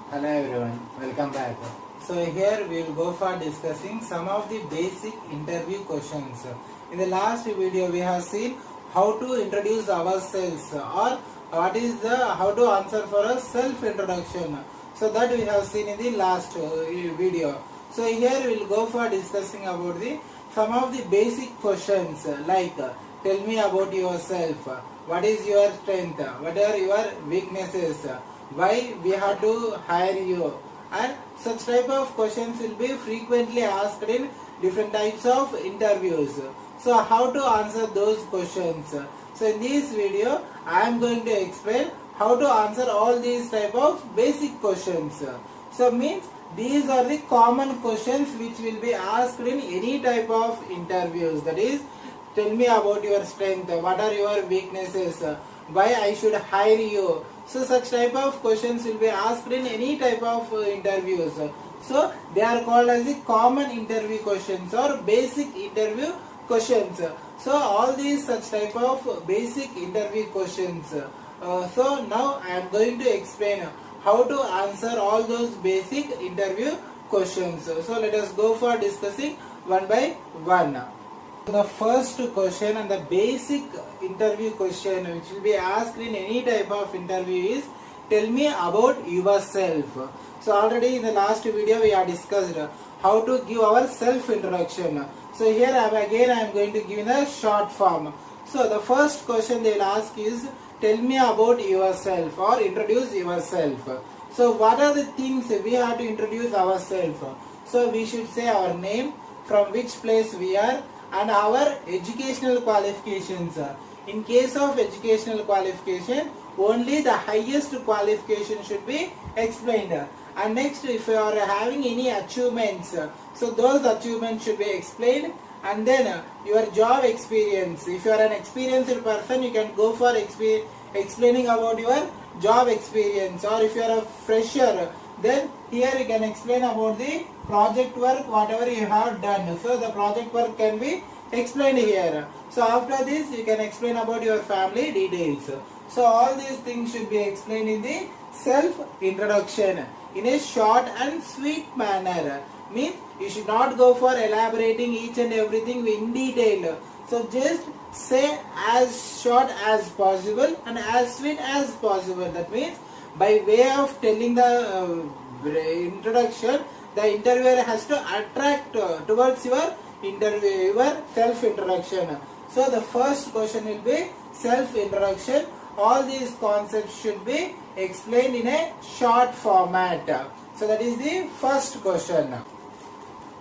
Hello everyone, welcome back. So here we will go for discussing some of the basic interview questions. In the last video we have seen how to introduce ourselves or what is the how to answer for a self introduction. So that we have seen in the last video. So here we will go for discussing about the some of the basic questions like tell me about yourself, what is your strength, what are your weaknesses, why we have to hire you, and such type of questions will be frequently asked in different types of interviews. So how to answer those questions? So in this video I am going to explain how to answer all these type of basic questions. So means these are the common questions which will be asked in any type of interviews. That is, tell me about your strength, what are your weaknesses, why I should hire you. So such type of questions will be asked in any type of interviews. So they are called as the common interview questions or basic interview questions. So all these such type of basic interview questions. So now I am going to explain how to answer all those basic interview questions. So let us go for discussing one by one. The first question and the basic interview question which will be asked in any type of interview is tell me about yourself. So already in the last video we have discussed how to give our self introduction. So here I am going to give in a short form. So the first question they will ask is tell me about yourself or introduce yourself. So what are the things we have to introduce ourselves? So we should say our name, from which place we are, and our educational qualifications. In case of educational qualification, only the highest qualification should be explained. And next, if you are having any achievements, so those achievements should be explained. And then your job experience. If you are an experienced person, you can go for explaining about your job experience. Or if you are a fresher, then here you can explain about the project work, whatever you have done. So the project work can be explained here. So after this you can explain about your family details. So all these things should be explained in the self introduction in a short and sweet manner. Means you should not go for elaborating each and everything in detail. So just say as short as possible and as sweet as possible. That means by way of telling the introduction, the interviewer has to attract towards your interview, your self introduction. So the first question will be self introduction. All these concepts should be explained in a short format. So that is the first question.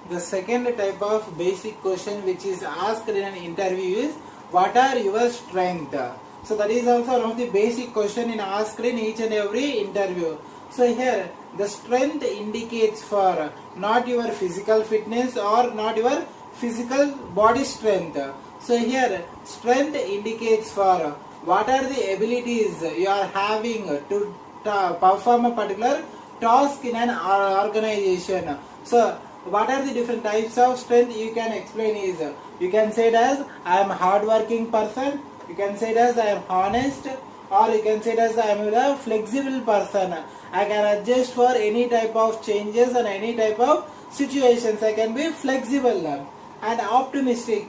The second type of basic question which is asked in an interview is what are your strengths? So that is also one of the basic question in asked in each and every interview. So here the strength indicates for not your physical fitness or not your physical body strength. So here strength indicates for what are the abilities you are having to perform a particular task in an organization. So what are the different types of strength you can explain is you can say it as I am a hardworking person, you can say it as I am honest, or you can say it as I am a flexible person. I can adjust for any type of changes and any type of situations. I can be flexible and optimistic,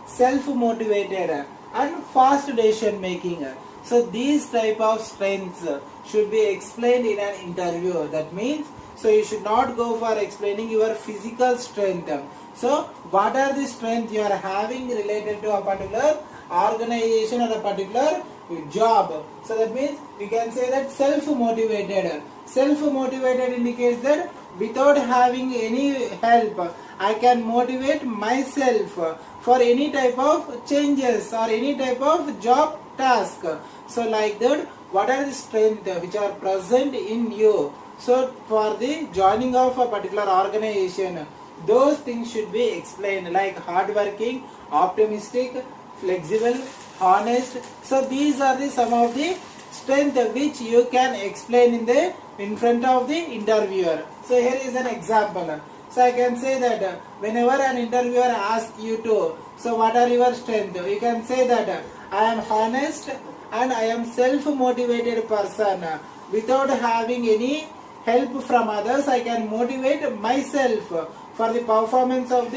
self-motivated and fast decision making. So these type of strengths should be explained in an interview. That means so you should not go for explaining your physical strength. So what are the strengths you are having related to a particular organization or a particular job? So that means you can say that self-motivated. Self-motivated indicates that without having any help, I can motivate myself for any type of changes or any type of job task. So like that, what are the strengths which are present in you? So for the joining of a particular organization, those things should be explained like hardworking, optimistic, flexible, honest. So these are the some of the strength which you can explain in front of the interviewer. So here is an example. So I can say that whenever an interviewer asks you to, so what are your strengths? You can say that I am honest and I am self-motivated person without having any help from others, I can motivate myself for the performance of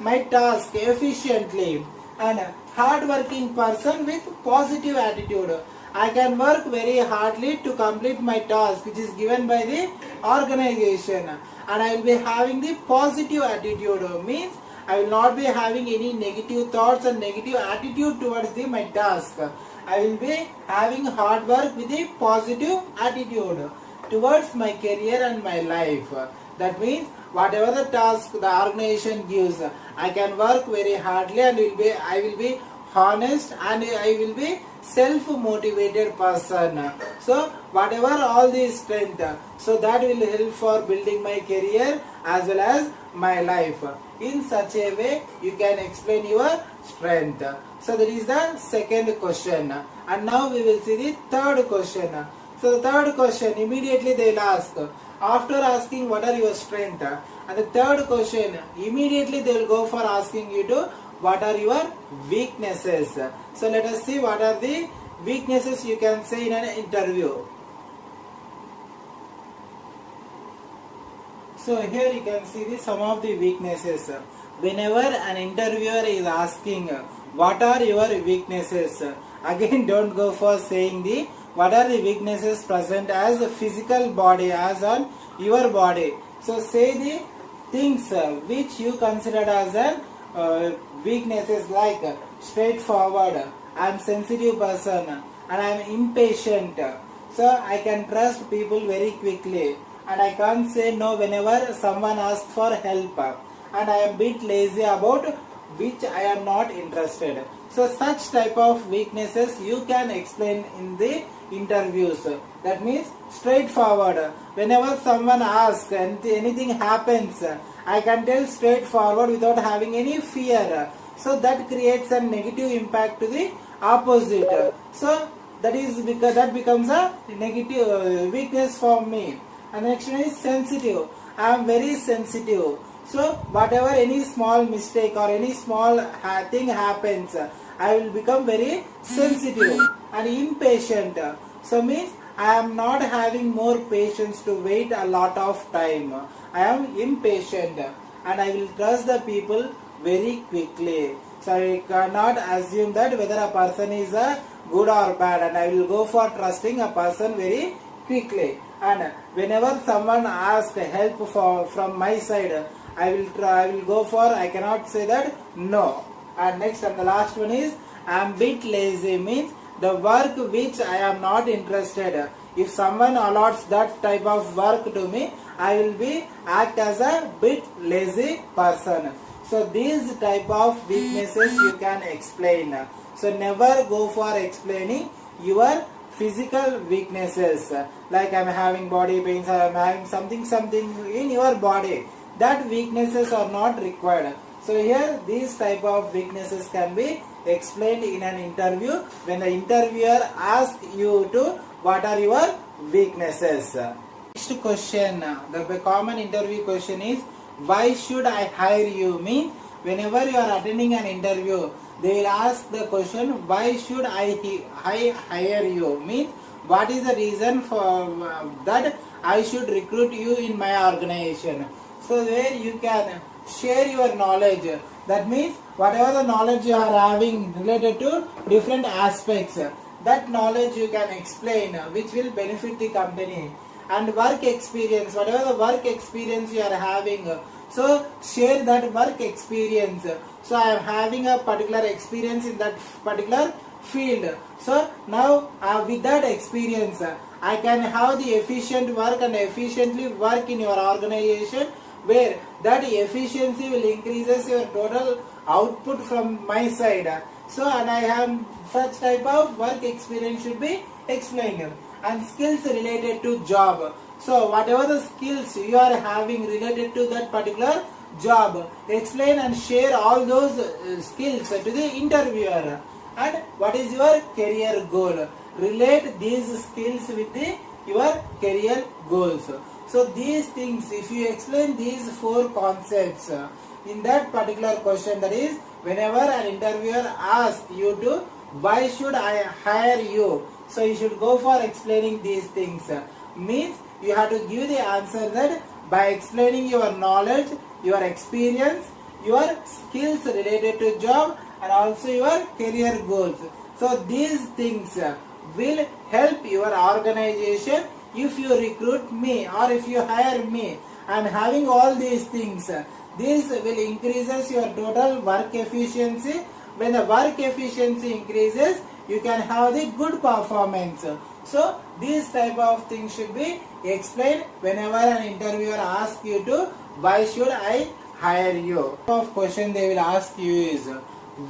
my task efficiently. And hard-working person with positive attitude. I can work very hardly to complete my task which is given by the organization, and I will be having the positive attitude, means I will not be having any negative thoughts and negative attitude towards my task. I will be having hard work with a positive attitude towards my career and my life. That means whatever the task the organization gives, I can work very hardly, and I will be honest, and I will be self-motivated person. So whatever all these strength, so that will help for building my career as well as my life. In such a way you can explain your strength. So that is the second question. And now we will see the third question. So the third question, immediately they will ask, after asking what are your strength, and the third question, immediately they will go for asking you to what are your weaknesses. So let us see what are the weaknesses you can say in an interview. So here you can see some of the weaknesses. Whenever an interviewer is asking what are your weaknesses, again don't go for saying the what are the weaknesses present as a physical body, as on your body. So say the things which you consider as a weaknesses, like straightforward, I am sensitive person, and I am impatient. So I can trust people very quickly, and I can't say no whenever someone asks for help, and I am a bit lazy about which I am not interested. So such type of weaknesses you can explain in the interviews. That means straightforward. Whenever someone asks and anything happens, I can tell straightforward without having any fear. So that creates a negative impact to the opposite. So that is because that becomes a negative weakness for me. And the next one is sensitive. I am very sensitive. So whatever any small mistake or any small thing happens, I will become very sensitive. And impatient. So means I am not having more patience to wait a lot of time. I am impatient, and I will trust the people very quickly. So I cannot assume that whether a person is good or bad, and I will go for trusting a person very quickly. And whenever someone asks help from my side, I will go for, I cannot say that no. And next, and the last one is I am bit lazy, means the work which I am not interested. If someone allots that type of work to me, I will be act as a bit lazy person. So these type of weaknesses you can explain. So never go for explaining your physical weaknesses, like I am having body pains, I am having something in your body. That weaknesses are not required. So here these type of weaknesses can be explained in an interview when the interviewer asks you to what are your weaknesses. Next question, the common interview question is why should I hire you? Means whenever you are attending an interview, they will ask the question why should I hire you? Means what is the reason for that I should recruit you in my organization. So where you can share your knowledge. That means whatever the knowledge you are having related to different aspects, that knowledge you can explain which will benefit the company. And work experience, whatever the work experience you are having, so share that work experience. So I am having a particular experience in that particular field. So now with that experience, I can have the efficient work and efficiently work in your organization, where that efficiency will increases your total output from my side. So and I have such type of work experience should be explained. And skills related to job. So whatever the skills you are having related to that particular job, explain and share all those skills to the interviewer. And what is your career goal? Relate these skills with your career goals. So these things, if you explain these four concepts in that particular question, that is whenever an interviewer asks you to why should I hire you, So you should go for explaining these things. Means you have to give the answer that by explaining your knowledge, your experience, your skills related to job, and also your career goals. So these things will help your organization if you recruit me or if you hire me. And having all these things, this will increases your total work efficiency. When the work efficiency increases, you can have the good performance. So these type of things should be explained whenever an interviewer asks you to, why should I hire you? Of question they will ask you is,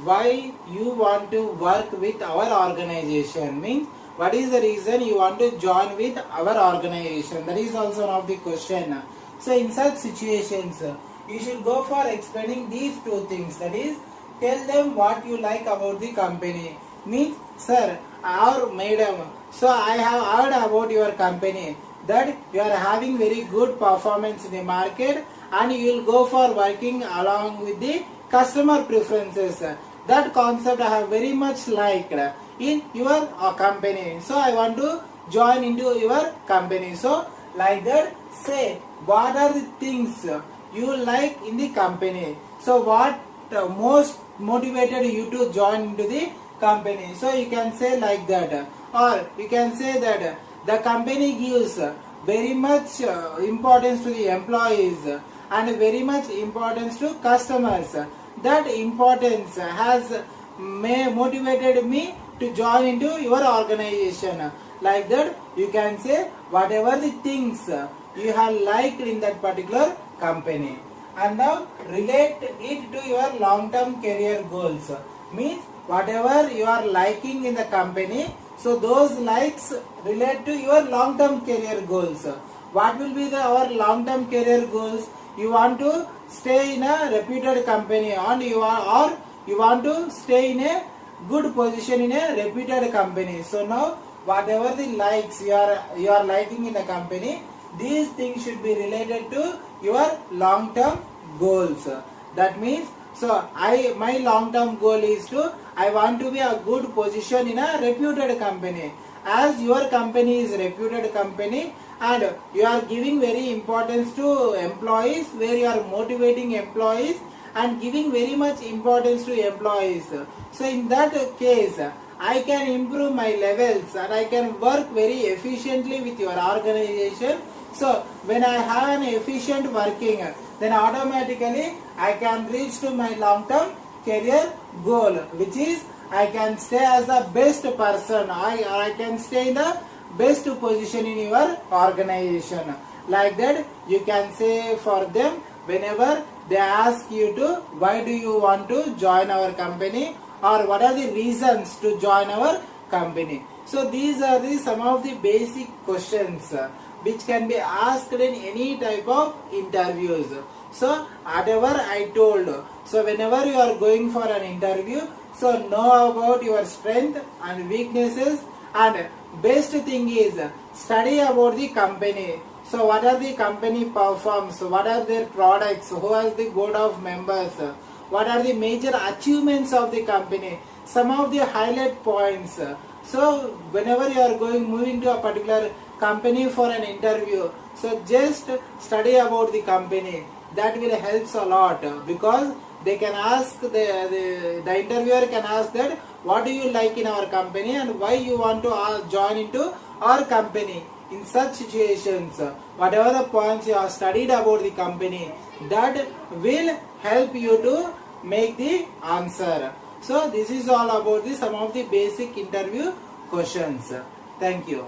why you want to work with our organization? Means what is the reason you want to join with our organization? That is also one of the question. So in such situations, you should go for explaining these two things. That is, tell them what you like about the company. Means, sir or madam, so I have heard about your company that you are having very good performance in the market and you will go for working along with the customer preferences. That concept I have very much liked in your company. So I want to join into your company. So like that, say what are the things you like in the company. So what most motivated you to join into the company. So you can say like that, or you can say that the company gives very much importance to the employees and very much importance to customers. That importance has motivated me to join into your organization. Like that, you can say whatever the things you have liked in that particular company, and now relate it to your long-term career goals. Means whatever you are liking in the company, so those likes relate to your long-term career goals. What will be our long-term career goals? You want to stay in a reputed company, and you want to stay in a good position in a reputed company. So now whatever the likes you are liking in the company, these things should be related to your long-term goals. That means, so my long-term goal is to, I want to be a good position in a reputed company. As your company is a reputed company and you are giving very importance to employees, where you are motivating employees and giving very much importance to employees. So in that case, I can improve my levels and I can work very efficiently with your organization. So when I have an efficient working, then automatically I can reach to my long-term career goal, which is I can stay as the best person, I can stay in the best position in your organization. Like that, you can say for them whenever they ask you to, why do you want to join our company, or what are the reasons to join our company. So these are some of the basic questions which can be asked in any type of interviews. So whatever I told, so whenever you are going for an interview, so know about your strength and weaknesses, and best thing is study about the company. So what are the company performs, what are their products, who has the board of members, what are the major achievements of the company, some of the highlight points. So whenever you are moving to a particular company for an interview, so just study about the company. That will helps a lot, because they can ask, the interviewer can ask that what do you like in our company and why you want to join into our company. In such situations, whatever the points you have studied about the company, that will help you to make the answer. So this is all about some of the basic interview questions. Thank you.